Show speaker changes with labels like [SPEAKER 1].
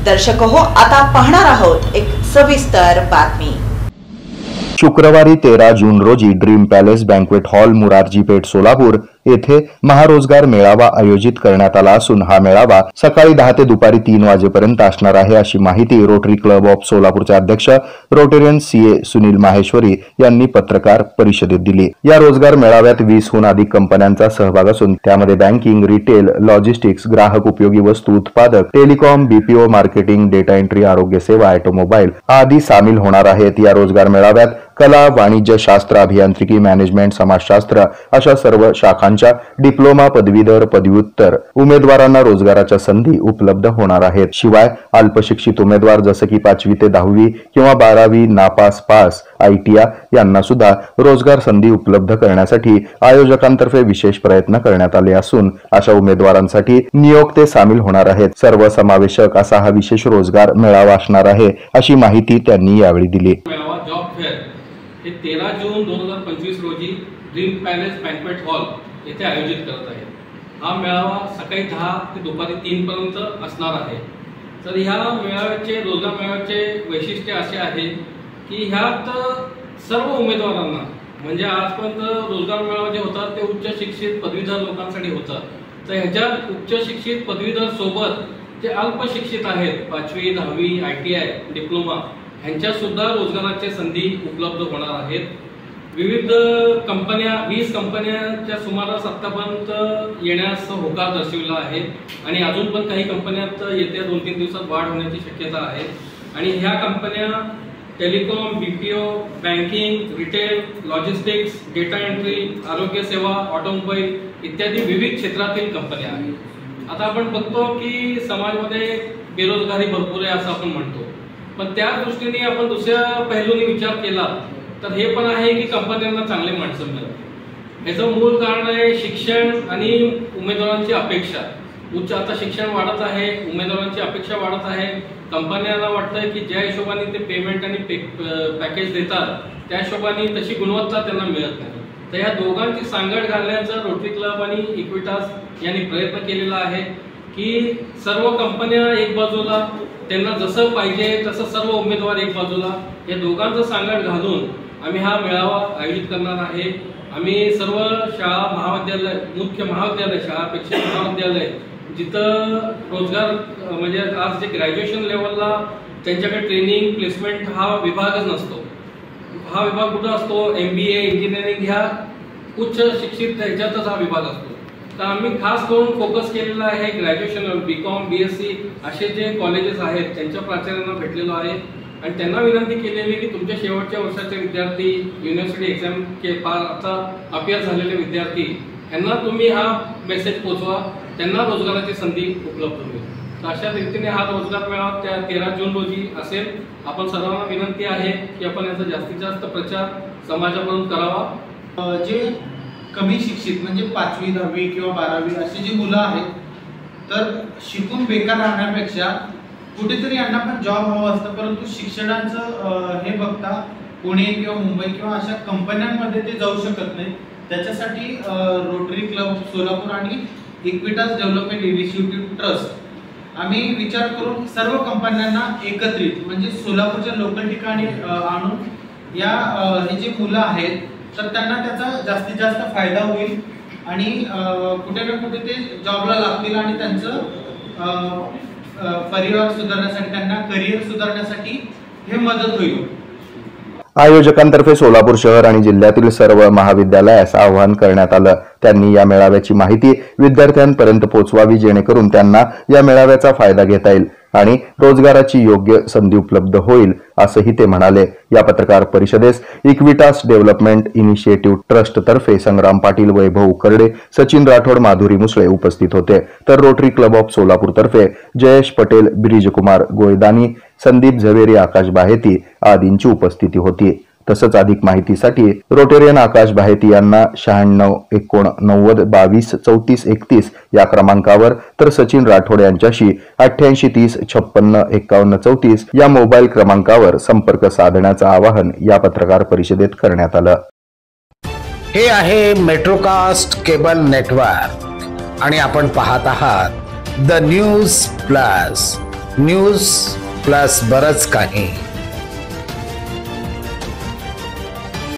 [SPEAKER 1] दर्शक हो, आता पाहणार आहोत एक सविस्तर बातमी।
[SPEAKER 2] शुक्रवारी 13 जून रोजी dream palace banquet hall Murarji Peth Solapur येथे महारोजगार मेळावा आयोजित करण्यात आला असून हा मेळावा सकाळी 10 ते दुपारी 3 वाजेपर्यंत असणार आहे अशी माहिती रोटरी क्लब ऑफ सोलापूरचे अध्यक्ष रोटेरियन सीए सुनील माहेश्वरी यांनी पत्रकार परिषदेत दिली। या रोजगार मेळाव्यात 20 हून अधिक कंपन्यांचा सहभाग असून त्यामध्ये बँकिंग, रिटेल, लॉजिस्टिक्स, ग्राहक उपयोगी वस्तू उत्पादक, telecom, BPO, marketing, data entry, आरोग्य सेवा, ऑटोमोबाईल आदी सामील होणार आहेत। या रोजगार मेळाव्यात कला, वाणिज्य शास्त्र, अभियांत्रिकी, मॅनेजमेंट, समाजशास्त्र अशा सर्व शाखांच्या डिप्लोमा, पदवीधर, पदव्युत्तर उमेदवारांना रोजगाराच्या संधी उपलब्ध होणार आहेत। शिवाय अल्पशिक्षित उमेदवार जसे की 5वी ते 10वी किंवा 12वी नापास पास ITI यांना सुद्धा रोजगार संधी उपलब्ध करण्यासाठी आयोजकांतर्फे विशेष प्रयत्न करण्यात आले असून अशा उमेदवारांसाठी नियोक्ते सामील होणार आहेत। सर्वसमावेशक असा हा विशेष रोजगार मेळावा असणार आहे अशी माहिती त्यांनी यावेळी दिली।
[SPEAKER 3] हे 13 जून 2025 रोजी ड्रीम पॅलेस बँक्वेट हॉल येथे आयोजित करत आहे। हा मेळावा सकाळी 10 ते दुपारी 3 पर्यंत असणार आहे। तर ह्या मेळाव्याचे रोजगार मेळाव्याचे वैशिष्ट्य असे आहे की ह्यात सर्व उमेदवारांना म्हणजे आजपर्यंत रोजगार मेळावा जे होतात ते उच्च शिक्षित पदवीधर लोकांसाठी होतात। तर ह्याच्यात उच्च शिक्षित पदवीधर सोबत जे अल्प शिक्षित आहेत 5वी 10वी ITI डिप्लोमा ह्यांच्या सुद्धा रोजगाराच्या संधी उपलब्ध होणार आहेत। विविध कंपन्या 20 कंपन्यांच्या सुमारास आतापर्यंत येण्यास होकार दर्शविला आहे आणि अजून पण काही कंपन्यात येत्या 2-3 दिवसात वाढ होण्याची शक्यता आहे। आणि ह्या कंपन्या telecom, BPO, banking, retail, logistics, data entry, आरोग्य सेवा, ऑटोमोबाईल इत्यादी विविध क्षेत्रातील कंपन्या आहेत। आता आपण बघतो की समाजामध्ये बेरोजगारी भरपूर आहे असं आपण म्हणतो, पण त्या दृष्टीने आपण दुसऱ्या पैलूने विचार केला तर हे पण आहे की कंपन्यांना चांगले माणसं मिळत। याचं मूळ कारण आहे शिक्षण आणि उमेदवारांची अपेक्षा। आता शिक्षण वाढत आहे, उमेदवारांची अपेक्षा वाढत आहे, कंपन्यांना वाटतं की ज्या हिशोबाने ते पेमेंट आणि पॅकेज देतात त्या हिशोबाने तशी गुणवत्ता त्यांना मिळत नाही। तर या दोघांची सांगड घालण्याचा रोटरी क्लब आणि इक्विटास यांनी प्रयत्न केलेला आहे की सर्व कंपन्या एक बाजूला त्यांना जसं पाहिजे तसं सर्व उमेदवार एक बाजूला, या दोघांचं सांगड घालून आम्ही हा मेळावा आयोजित करणार आहे। आम्ही सर्व शाळा, महाविद्यालय, मुख्य महाविद्यालय, शाळापेक्षा महाविद्यालय जिथं रोजगार म्हणजे आज जे ग्रॅज्युएशन लेवलला त्यांच्याकडे ट्रेनिंग प्लेसमेंट हा विभागच नसतो। हा विभाग कुठं असतो? MBA, इंजिनिअरिंग ह्या उच्च शिक्षित ह्याच्यातच हा विभाग असतो। तर आम्ही खास करून फोकस केलेला आहे ग्रॅज्युएशन, BCom, BSc असे जे कॉलेजेस आहेत त्यांच्या प्राचार्यांना भेटलेलो आहे आणि त्यांना विनंती केलेली की तुमच्या शेवटच्या वर्षाचे विद्यार्थी, युनिव्हर्सिटी एक्झाम के आता अपियर झालेले विद्यार्थी यांना तुम्ही हा मेसेज पोहोचवा, त्यांना रोजगाराची संधी उपलब्ध होईल। तर अशा रीतीने हा रोजगार मेळावा त्या 13 जून रोजी असेल। आपण सर्वांना विनंती आहे की आपण याचा जास्तीत जास्त प्रचार समाजाकडून करावा।
[SPEAKER 4] जे कमी शिक्षित म्हणजे 5वी 10वी किंवा 12वी अशी जी मुलं आहेत तर शिकून बेकार राहण्यापेक्षा कुठेतरी यांना पण जॉब हवा असतं, परंतु शिक्षणाचं हे बघता पुणे किंवा मुंबई किंवा अशा कंपन्यांमध्ये ते जाऊ शकत नाही। त्याच्यासाठी रोटरी क्लब सोलापूर आणि इक्विटास डेव्हलपमेंट इनिशिएटिव्ह ट्रस्ट आम्ही विचार करून सर्व कंपन्यांना एकत्रित म्हणजे सोलापूरच्या लोकल ठिकाणी आणून या हे जे मुलं आहेत तर त्यांना त्याचा जास्तीत जास्त फायदा होईल आणि कुठे ना कुठे ते जॉबला लागतील आणि त्यांचं परिवार सुधारण्यासाठी, त्यांना करिअर सुधारण्यासाठी हे मदत होईल।
[SPEAKER 2] आयोजकांतर्फे सोलापूर शहर आणि जिल्ह्यातील सर्व महाविद्यालयास आवाहन करण्यात आलं। त्यांनी या मेळाव्याची माहिती विद्यार्थ्यांपर्यंत पोहोचवावी जेणेकरून त्यांना या मेळाव्याचा फायदा घेता येईल आणि रोजगाराची योग्य संधी उपलब्ध होईल असंही ते म्हणाले। या पत्रकार परिषदेस इक्विटास डेव्हलपमेंट इनिशिएटिव्ह ट्रस्ट तर्फे संग्राम पाटील, वैभव उकरडे, सचिन राठोड, माधुरी मुसळे उपस्थित होते। तर रोटरी क्लब ऑफ सोलापूर तर्फे जयेश पटेल, ब्रिजकुमार गोयदानी, संदीप झवेरी, आकाश बाहेती आदींची उपस्थिती होती। तसंच अधिक माहितीसाठी रोटेरियन आकाश बाहेती यांना 96 89 22 34 31 या क्रमांकावर, तर सचिन राठोड यांच्याशी 88 30 56 51 34 या मोबाईल क्रमांकावर संपर्क साधण्याचं आवाहन या पत्रकार परिषदेत करण्यात आलं।
[SPEAKER 5] हे आहे मेट्रोकास्ट केबल नेटवर्क आणि आपण पाहत आहात the news plus. News plus बरंच काही.